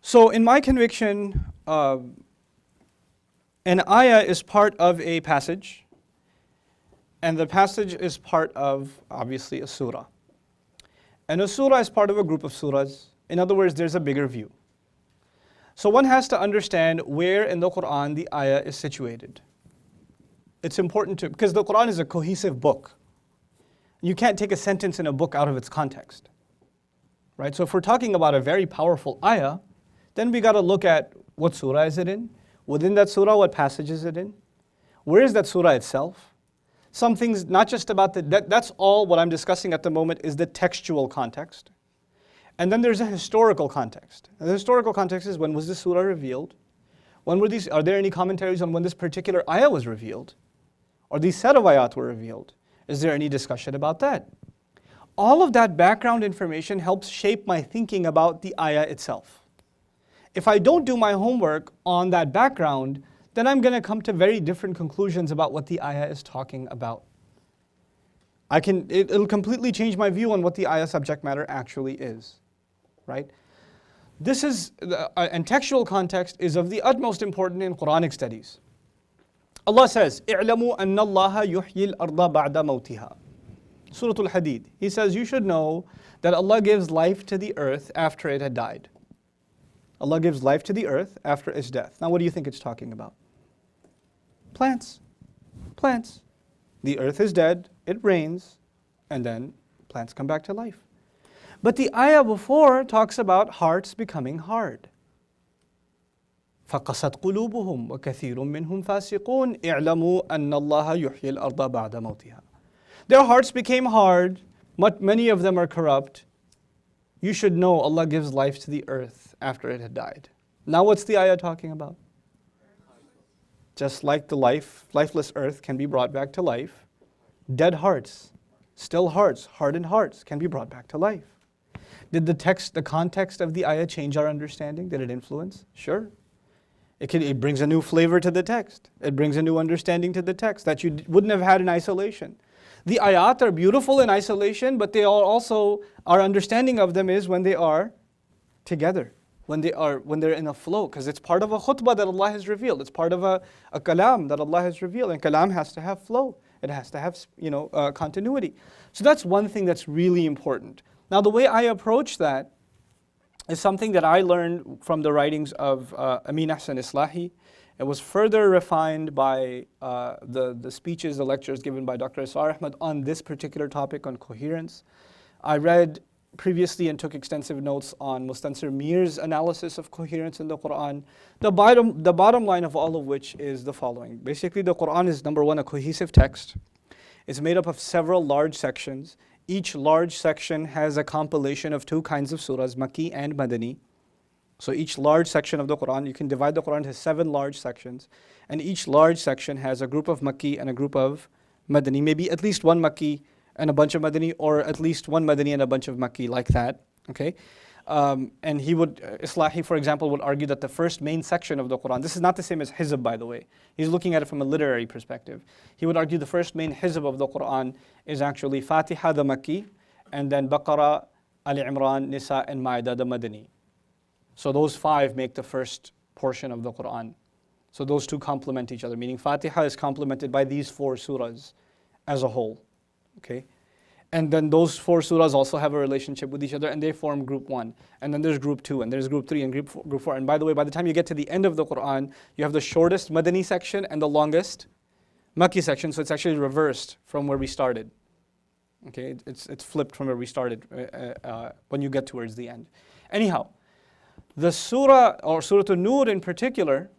So in my conviction, an ayah is part of a passage, and the passage is part of, obviously, a surah. And a surah is part of a group of surahs. In other words, there's a bigger view. So one has to understand where in the Qur'an the ayah is situated. It's important to, because the Qur'an is a cohesive book. You can't take a sentence in a book out of its context. Right? So if we're talking about a very powerful ayah, then we got to look at what surah is it in? Within that surah, what passage is it in? Where is that surah itself? Some things, not just about that's all what I'm discussing at the moment is the textual context. And then there's a historical context. And the historical context is, when was this surah revealed? Are there any commentaries on when this particular ayah was revealed? Or these set of ayat were revealed? Is there any discussion about that? All of that background information helps shape my thinking about the ayah itself. If I don't do my homework on that background, then I'm going to come to very different conclusions about what the ayah is talking about. It'll completely change my view on what the ayah subject matter actually is. Right? This is, and textual context is of the utmost importance in Quranic studies. Allah says, اعلموا أن الله يحيي الأرض بعد موتها. Surah Al-Hadid. He says, you should know that Allah gives life to the earth after it had died. Allah gives life to the earth after its death. Now what do you think it's talking about? Plants. Plants. The earth is dead, it rains, and then plants come back to life. But the ayah before talks about hearts becoming hard. فَقَسَتْ قُلُوبُهُمْ وَكَثِيرٌ مِّنْهُمْ فَاسِقُونَ اعْلَمُوا أَنَّ اللَّهَ يُحْيِي الْأَرْضَ بَعْدَ مَوْتِهَا. Their hearts became hard, many of them are corrupt. You should know Allah gives life to the earth after it had died. Now what's the ayah talking about? Just like the lifeless earth can be brought back to life, dead hearts, still hearts, hardened hearts can be brought back to life. Did the context of the ayah change our understanding? Did it influence? Sure. It brings a new flavor to the text. It brings a new understanding to the text that you wouldn't have had in isolation. The ayat are beautiful in isolation, but they are also, our understanding of them is when they are together, when they're in a flow, because it's part of a khutbah that Allah has revealed. It's part of a kalam that Allah has revealed, and kalam has to have flow. It has to have continuity. So that's one thing that's really important. Now the way I approach that is something that I learned from the writings of Amin Ahsan Islahi. It was further refined by the speeches, the lectures given by Dr. Isar Ahmad on this particular topic on coherence. I read previously and took extensive notes on Mustansir Mir's analysis of coherence in the Qur'an. The bottom line of all of which is the following. Basically, the Qur'an is, number one, a cohesive text. It's made up of several large sections. Each large section has a compilation of two kinds of surahs, Makki and Madani. So each large section of the Qur'an, you can divide the Qur'an into 7 large sections, and each large section has a group of Makki and a group of Madani, maybe at least one Makki and a bunch of Madani, or at least one Madani and a bunch of Makki, like that. Okay, and Islahi, for example, would argue that the first main section of the Qur'an, this is not the same as Hizb, by the way. He's looking at it from a literary perspective. He would argue the first main Hizb of the Qur'an is actually Fatiha, the Makki, and then Baqarah, Ali Imran, Nisa, and Ma'idah, the Madani. So those 5 make the first portion of the Qur'an. So those two complement each other, meaning Fatiha is complemented by these 4 surahs as a whole. Okay? And then those 4 surahs also have a relationship with each other, and they form group 1. And then there's group 2, and there's group 3, and group 4. And by the way, by the time you get to the end of the Qur'an, you have the shortest Madani section and the longest Makki section, so it's actually reversed from where we started. Okay? It's flipped from where we started when you get towards the end. Anyhow, the surah, or Surah An-Nur in particular,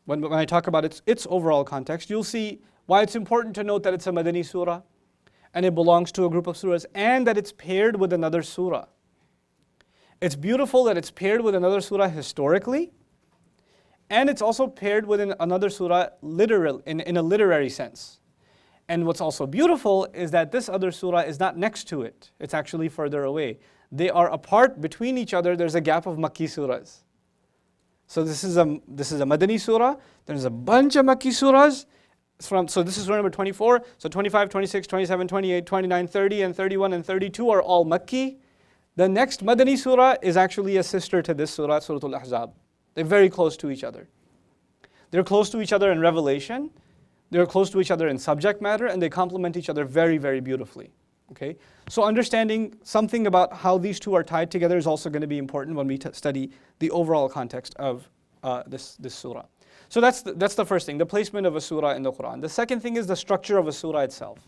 when I talk about its overall context, you'll see why it's important to note that it's a Madani surah, and it belongs to a group of surahs, and that it's paired with another surah. It's beautiful that it's paired with another surah historically, and it's also paired with another surah in a literary sense. And what's also beautiful is that this other surah is not next to it. It's actually further away. They are apart between each other. There's a gap of Makki surahs. So this is a Madani surah. There's a bunch of Makki surahs. So this is surah number 24. So 25, 26, 27, 28, 29, 30, and 31, and 32 are all Makki. The next Madani surah is actually a sister to this surah, Surah Al-Ahzab. They're very close to each other. They're close to each other in revelation, they're close to each other in subject matter, and they complement each other very, very beautifully. Okay? So understanding something about how these two are tied together is also going to be important when we study the overall context of this surah. So that's the first thing, the placement of a surah in the Qur'an. The second thing is the structure of a surah itself.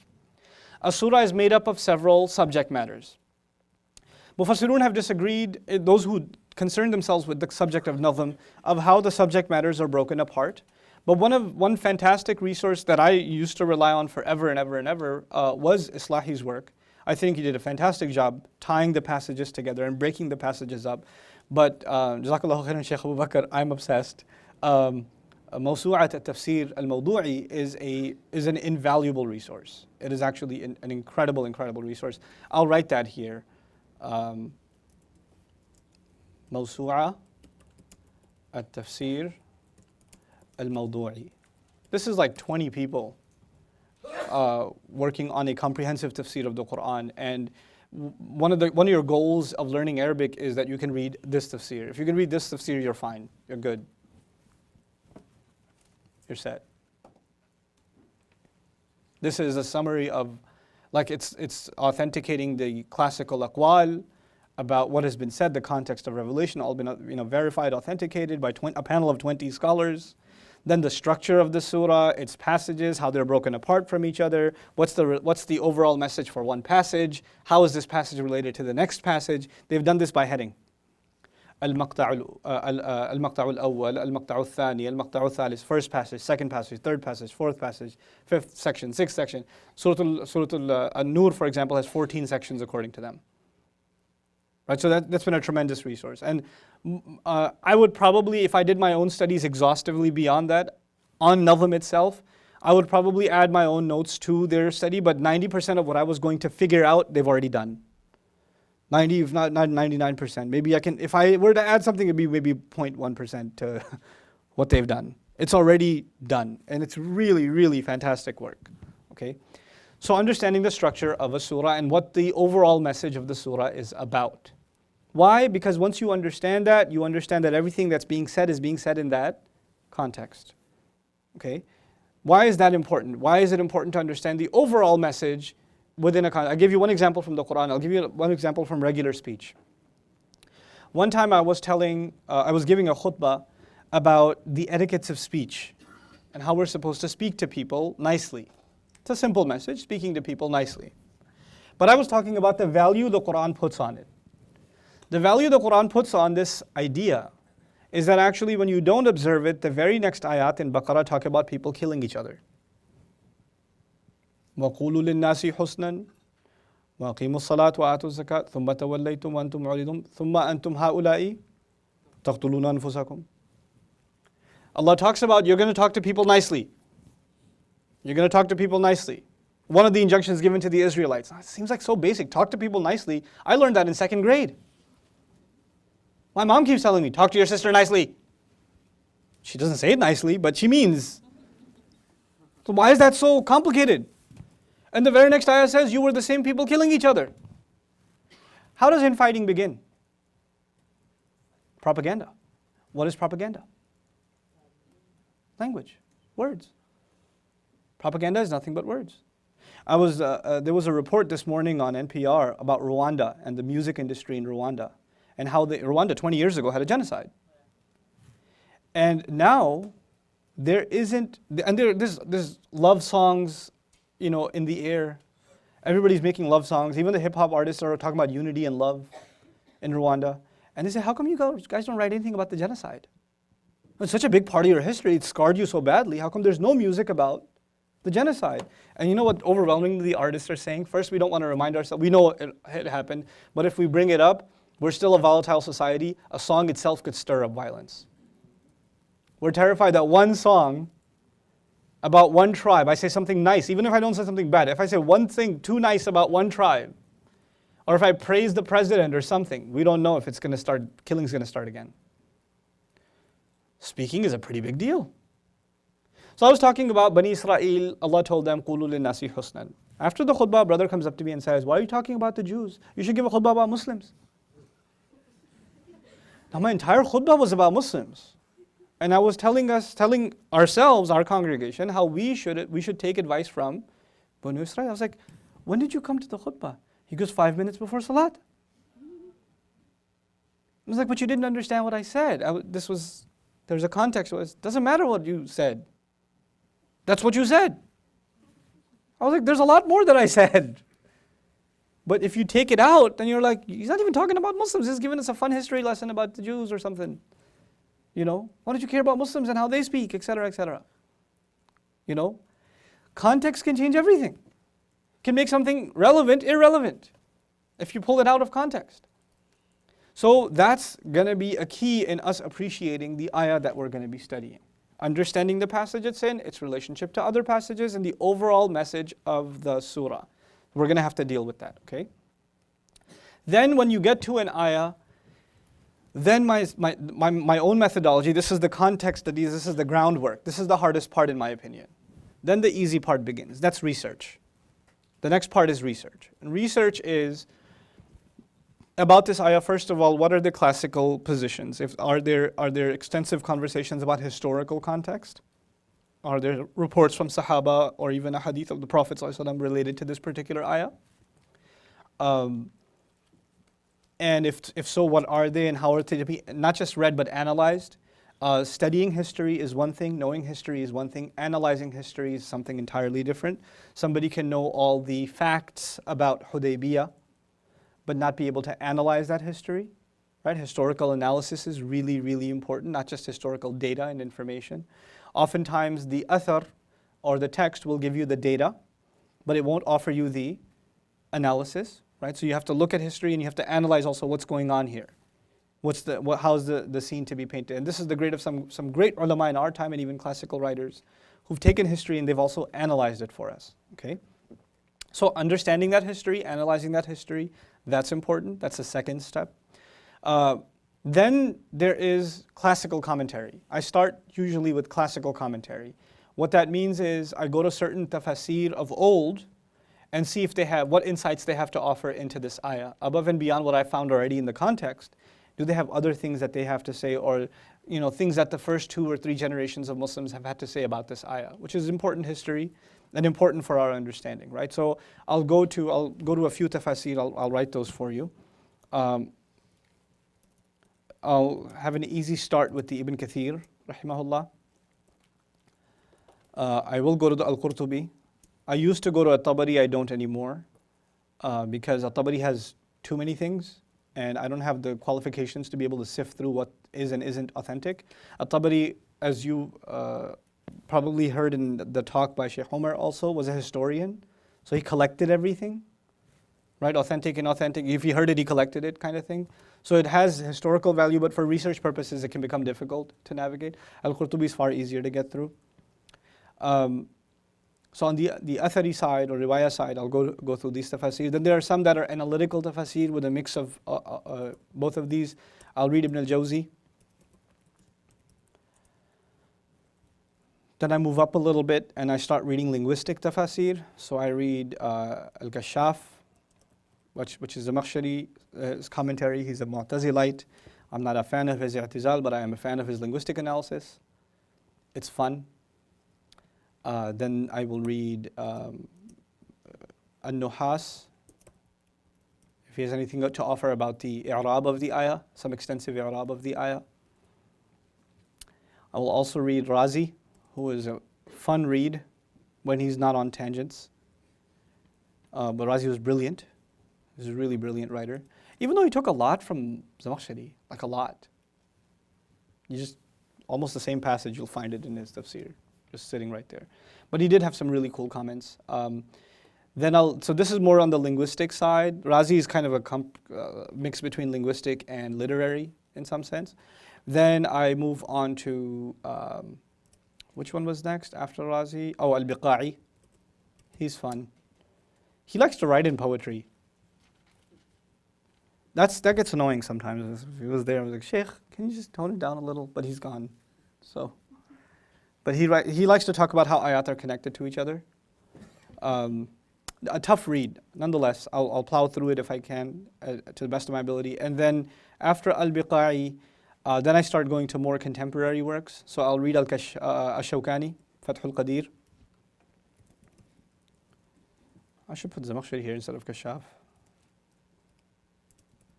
A surah is made up of several subject matters. Mufassirun have disagreed, those who concern themselves with the subject of nazm, of how the subject matters are broken apart. But one fantastic resource that I used to rely on forever and ever and ever was Islahi's work. I think he did a fantastic job tying the passages together and breaking the passages up. But Jazakallahu khairan Shaykh Abu Bakr, I'm obsessed. Mawsu'at al-Tafsir al-Mawdu'i is an invaluable resource. It is actually an incredible, incredible resource. I'll write that here. Mawsu'a al-Tafsir al-Mawdu'i. This is like 20 people working on a comprehensive tafsir of the Qur'an. And one of your goals of learning Arabic is that you can read this tafsir. If you can read this tafsir, you're fine. You're good. You're set. This is a summary of, like it's authenticating the classical aqwal about what has been said, the context of revelation, all been verified, authenticated by a panel of 20 scholars. Then the structure of the surah, its passages, how they're broken apart from each other, what's the overall message for one passage, how is this passage related to the next passage. They've done this by heading. المقطع الأول المقطع الثاني المقطع الثالث, first passage, second passage, third passage, fourth passage, fifth section, sixth section. Surah An-Nur, for example, has 14 sections according to them. Right, so that's been a tremendous resource. And I would probably, if I did my own studies exhaustively beyond that, on Nazm itself, I would probably add my own notes to their study, but 90% of what I was going to figure out, they've already done. 90, if not 99%. Maybe I can, if I were to add something, it'd be maybe 0.1% to what they've done. It's already done, and it's really, really fantastic work. Okay, so understanding the structure of a surah and what the overall message of the surah is about. Why? Because once you understand that, you understand that everything that's being said is being said in that context. Okay, why is that important? Why is it important to understand the overall message within a context? I'll give you one example from the Qur'an. I'll give you one example from regular speech. One time I was giving a khutbah about the etiquettes of speech and how we're supposed to speak to people nicely. It's a simple message, speaking to people nicely. But I was talking about the value the Qur'an puts on it. The value the Qur'an puts on this idea is that actually when you don't observe it, the very next ayat in Baqarah talk about people killing each other. وَقُولُوا لِلنَّاسِ حُسْنًا وَأَقِيمُوا الصَّلَاةَ وَآتُوا الزَّكَاةَ ثُمَّ تَوَلَّيْتُمْ وَأَنْتُمْ مُعْرِضُونَ ثُمَّ أَنْتُمْ هَؤُلَاءِ تَقْتُلُونَ أَنفُسَكُمْ. Allah talks about you're going to talk to people nicely. You're going to talk to people nicely. One of the injunctions given to the Israelites. It seems like so basic. Talk to people nicely. I learned that in 2nd grade. My mom keeps telling me, talk to your sister nicely. She doesn't say it nicely, but she means. So why is that so complicated? And the very next ayah says, you were the same people killing each other. How does infighting begin? Propaganda. What is propaganda? Language. Words. Propaganda is nothing but words. There was a report this morning on NPR about Rwanda and the music industry in Rwanda and how Rwanda 20 years ago had a genocide. And now there's love songs, in the air. Everybody's making love songs. Even the hip hop artists are talking about unity and love in Rwanda. And they say, how come you guys don't write anything about the genocide? It's such a big part of your history. It scarred you so badly. How come there's no music about the genocide? And you know what overwhelmingly the artists are saying? First, we don't want to remind ourselves. We know it happened. But if we bring it up, we're still a volatile society. A song itself could stir up violence. We're terrified that one song about one tribe, I say something nice, even if I don't say something bad, if I say one thing too nice about one tribe, or if I praise the president or something, we don't know if killing's going to start again. Speaking is a pretty big deal. So I was talking about Bani Israel. Allah told them, قُولُوا لِلنَّاسِ حُسْنًا. After the khutbah, a brother comes up to me and says, why are you talking about the Jews? You should give a khutbah about Muslims. Now my entire khutbah was about Muslims. And I was telling ourselves, our congregation, how we should take advice from Banu Israel. I was like, when did you come to the khutbah? He goes, 5 minutes before Salat. I was like, but you didn't understand what I said. There's a context. It doesn't matter what you said. That's what you said. I was like, there's a lot more that I said. But if you take it out, then you're like, he's not even talking about Muslims. He's giving us a fun history lesson about the Jews or something. You know, why don't you care about Muslims and how they speak, etc., etc. You know, context can change everything. Can make something relevant, irrelevant, if you pull it out of context. So that's going to be a key in us appreciating the ayah that we're going to be studying. Understanding the passage it's in, its relationship to other passages, and the overall message of the surah. We're going to have to deal with that, okay? Then when you get to an ayah, then my own methodology, this is the context studies, this is the groundwork. This is the hardest part in my opinion. Then the easy part begins. That's research. The next part is research. And research is about this ayah, first of all, what are the classical positions? Are there extensive conversations about historical context? Are there reports from Sahaba or even a hadith of the Prophet ﷺ related to this particular ayah? And if so, what are they and how are they to be not just read but analyzed? Studying history is one thing, knowing history is one thing, analyzing history is something entirely different. Somebody can know all the facts about Hudaybiyah, but not be able to analyze that history. Right? Historical analysis is really, really important, not just historical data and information. Oftentimes the athar or the text will give you the data, but it won't offer you the analysis. Right? So you have to look at history and you have to analyze also what's going on here. How's the scene to be painted? And this is the great of some great ulama in our time and even classical writers who've taken history and they've also analyzed it for us. Okay? So understanding that history, analyzing that history, that's important. That's the second step. Then there is classical commentary. I start usually with classical commentary. What that means is I go to certain tafasir of old and see if they have, what insights they have to offer into this ayah. Above and beyond what I found already in the context, do they have other things that they have to say, or things that the first 2 or 3 generations of Muslims have had to say about this ayah, which is important history and important for our understanding, right? So I'll go to a few tafasir, I'll write those for you. I'll have an easy start with the Ibn Kathir, rahimahullah. I will go to the Al-Qurtubi. I used to go to At-Tabari, I don't anymore, because At-Tabari has too many things, and I don't have the qualifications to be able to sift through what is and isn't authentic. At-Tabari, as you probably heard in the talk by Sheikh Umar also, was a historian. So he collected everything, right? Authentic and inauthentic. If he heard it, he collected it, kind of thing. So it has historical value, but for research purposes, it can become difficult to navigate. Al-Qurtubi is far easier to get through. So on the athari side or riwayah side, I'll go through these tafasir. Then there are some that are analytical tafasir with a mix of both of these. I'll read Ibn al-Jawzi. Then I move up a little bit and I start reading linguistic tafasir. So I read Al-Kashaf, which is a Zamakhshari's commentary. He's a Mu'tazilite. I'm not a fan of his i'tizal, but I am a fan of his linguistic analysis. It's fun. Then I will read An-Nuhas, if he has anything to offer about the i'rab of the ayah, some extensive i'rab of the ayah. I will also read Razi, who is a fun read when he's not on tangents. But Razi was brilliant. He's a really brilliant writer. Even though he took a lot from Zamakhshari, like a lot. You just, almost the same passage, you'll find it in his tafsir, just sitting right there. But he did have some really cool comments. So this is more on the linguistic side. Razi is kind of a mix between linguistic and literary in some sense. Then I move on to, which one was next after Razi? Oh, Al-Biqa'i. He's fun. He likes to write in poetry. That gets annoying sometimes. If he was there, I was like, Sheikh, can you just tone it down a little? But he's gone. But he likes to talk about how ayat are connected to each other. A tough read. Nonetheless, I'll plow through it if I can, to the best of my ability. And then after Al-Biqa'i, Then I start going to more contemporary works. So I'll read Al-Shawkani, Fathul Qadir. I should put Zamakhshari here instead of Kashaf.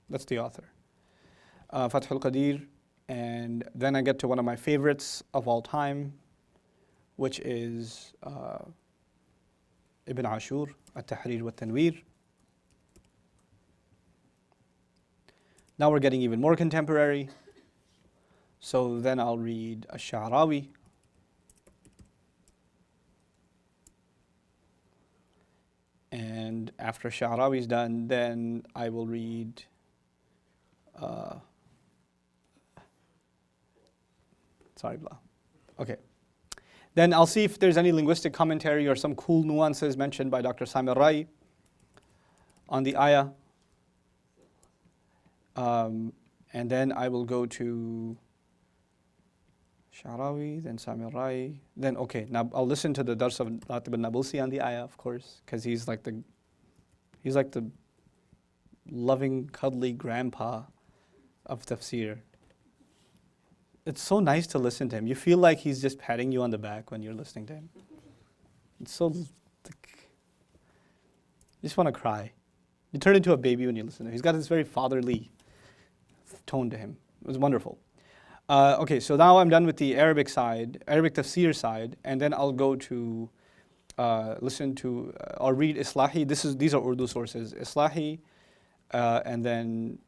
That's the author. Fathul Qadir. And then I get to one of my favorites of all time, which is Ibn Ashur, At-Tahrir wa Tanweer. Now we're getting even more contemporary. So then I'll read Ash-Sha'rawi. And after Sha'rawi is done, then I will read sorry, blah. Okay. Then I'll see if there's any linguistic commentary or some cool nuances mentioned by Dr. Samir Rai on the ayah. And then I will go to Sha'rawi, then Samir Rai. Then, okay, now I'll listen to the Dars of Ratib al-Nabulsi on the ayah, of course, because he's like the loving, cuddly grandpa of tafsir. It's so nice to listen to him. You feel like he's just patting you on the back when you're listening to him. It's so, you just want to cry. You turn into a baby when you listen to him. He's got this very fatherly tone to him. It was wonderful. Okay, so now I'm done with the Arabic side, Arabic tafsir side, and then I'll go to listen to or read Islahi. These are Urdu sources. Islahi, and then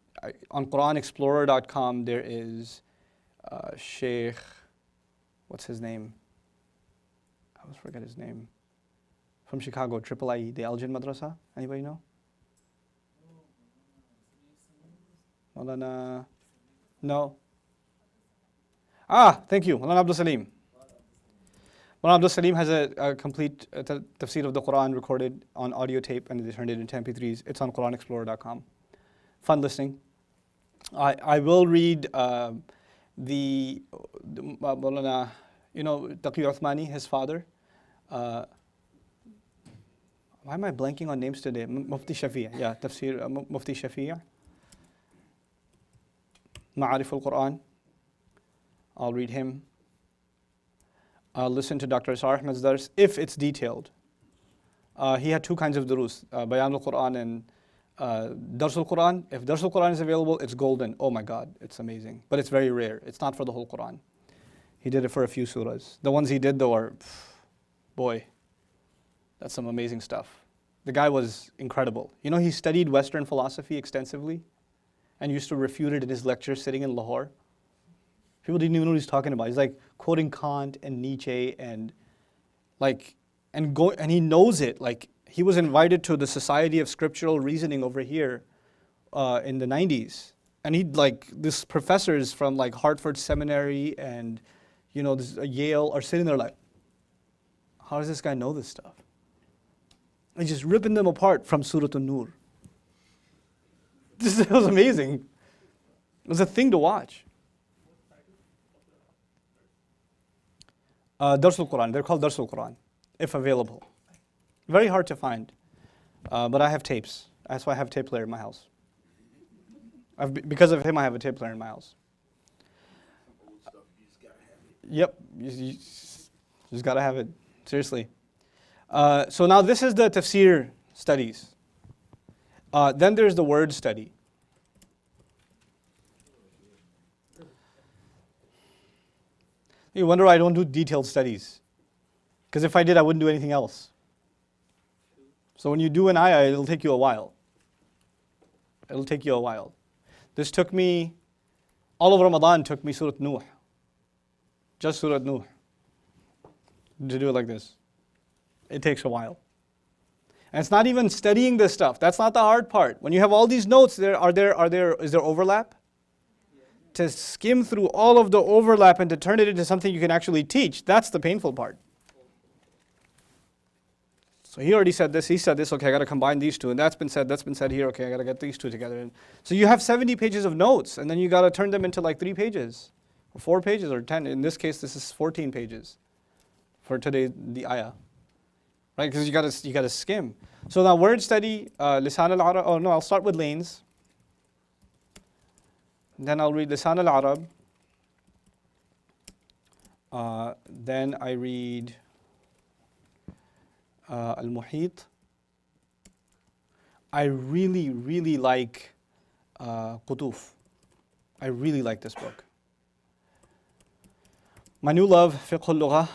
on QuranExplorer.com there is Sheikh, what's his name? I always forget his name. From Chicago, Triple IE, the Al-Jinn Madrasa. Anybody know? Maulana? No. Thank you. Maulana Abdul Salim. Maulana Abdul Salim has a complete tafsir of the Quran recorded on audio tape, and they turned it into MP3s. It's on QuranExplorer.com. Fun listening. I will read the Maulana, Taqi Uthmani, his father. Why am I blanking on names today? Mufti Shafi', yeah, Tafsir Mufti Shafi'. Ma'arif al-Qur'an. I'll read him. I'll listen to Dr. Isar Ahmed's dars if it's detailed. He had two kinds of durus, Bayan al-Qur'an and Dars al-Qur'an. If Dars al-Qur'an is available, it's golden. Oh my God, it's amazing. But it's very rare. It's not for the whole Qur'an. He did it for a few surahs. The ones he did though are, boy, that's some amazing stuff. The guy was incredible. He studied Western philosophy extensively and used to refute it in his lectures sitting in Lahore. People didn't even know what he's talking about. He's like quoting Kant and Nietzsche and he knows it. Like, he was invited to the Society of Scriptural Reasoning over here in the 90s. And these professors from like Hartford Seminary and, Yale are sitting there like, how does this guy know this stuff? And just ripping them apart from Surah An-Nur. It was amazing. It was a thing to watch. Dars al-Quran. They're called Dars al-Quran, if available. Very hard to find, but I have tapes. That's why I have a tape player in my house. Because of him, I have a tape player in my house. Yep, you just gotta have it. Seriously. So now this is the tafsir studies. Then there's the word study. You wonder why I don't do detailed studies. Because if I did, I wouldn't do anything else. So when you do an ayah, it'll take you a while. It'll take you a while. This took me, all of Ramadan took me Surah Nuh. Just Surah Nuh. To do it like this. It takes a while. And it's not even studying this stuff. That's not the hard part. When you have all these notes, is there overlap? To skim through all of the overlap and to turn it into something you can actually teach, that's the painful part. So he already said this, he said this, okay, I got to combine these two, and that's been said here, okay, I got to get these two together. And so you have 70 pages of notes, and then you got to turn them into like 3 pages, or 4 pages, or 10. In this case, this is 14 pages for today, the ayah. Right, because you got to skim. So now word study, Lisan al-Arab, I'll start with lanes. Then I'll read Lisan al-Arab, Then I read Al-Muhit. I really, really like Qutuf. I really like this book. My new love, Fiqh al-Lugha.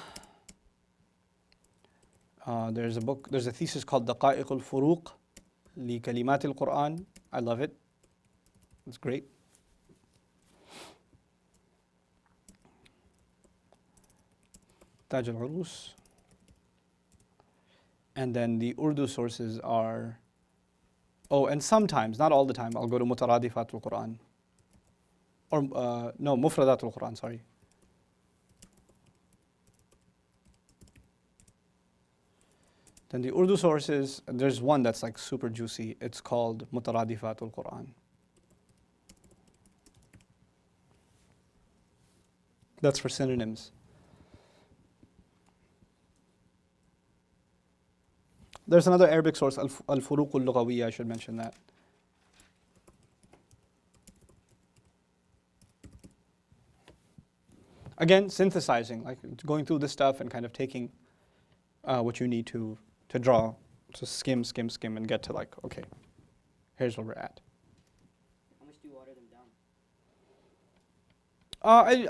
There's a thesis called Daqa'iq al-Furuq li Kalimat al-Qur'an. I love it. It's great. Taj al-Urus. And then the Urdu sources are, and sometimes, not all the time, I'll go to Mutaradifat al-Qur'an. Or, no, Mufradat al-Qur'an, sorry. Then the Urdu sources, there's one that's like super juicy. It's called Mutaradifat al-Qur'an. That's for synonyms. There's another Arabic source, Al-Furuq al-Lughawiyya, I should mention that. Again, synthesizing, like going through this stuff and kind of taking what you need to draw, to skim, and get to like, okay, here's where we're at. How much do you water them down?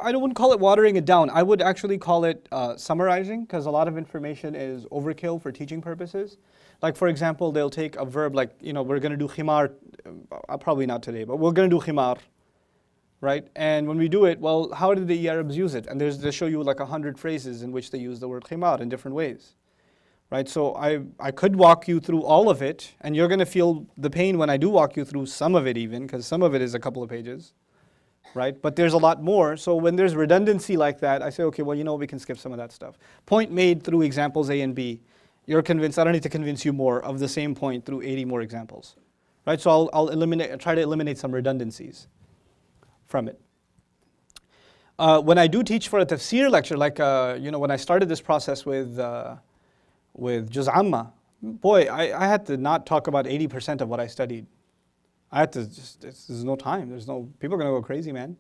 I wouldn't call it watering it down. I would actually call it summarizing, because a lot of information is overkill for teaching purposes. Like for example, they'll take a verb like, we're going to do khimar, probably not today, but we're going to do khimar, right? And when we do it, well, how did the Arabs use it? And they show you like 100 phrases in which they use the word khimar in different ways. Right, so I could walk you through all of it, and you're going to feel the pain when I do walk you through some of it even, because some of it is a couple of pages, right? But there's a lot more, so when there's redundancy like that, I say, okay, well, we can skip some of that stuff. Point made through examples A and B. You're convinced, I don't need to convince you more of the same point through 80 more examples, right? So I'll try to eliminate some redundancies from it. When I do teach for a tafsir lecture, like, when I started this process with Juz Amma, boy, I had to not talk about 80% of what I studied. I had to there's no time. People are going to go crazy, man.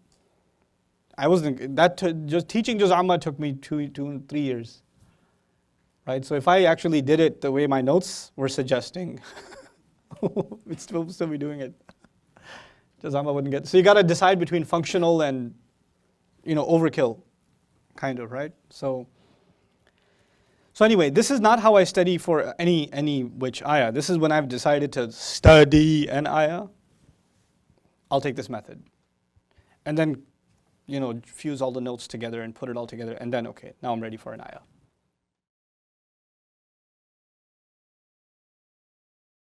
Just teaching Juz Amma took me 3 years. Right? So if I actually did it the way my notes were suggesting, we'd still be doing it. Juz Amma wouldn't get, so you got to decide between functional and, overkill, kind of, right? So anyway, this is not how I study for any which ayah. This is when I've decided to study an ayah, I'll take this method. And then, fuse all the notes together and put it all together, and then, okay, now I'm ready for an ayah.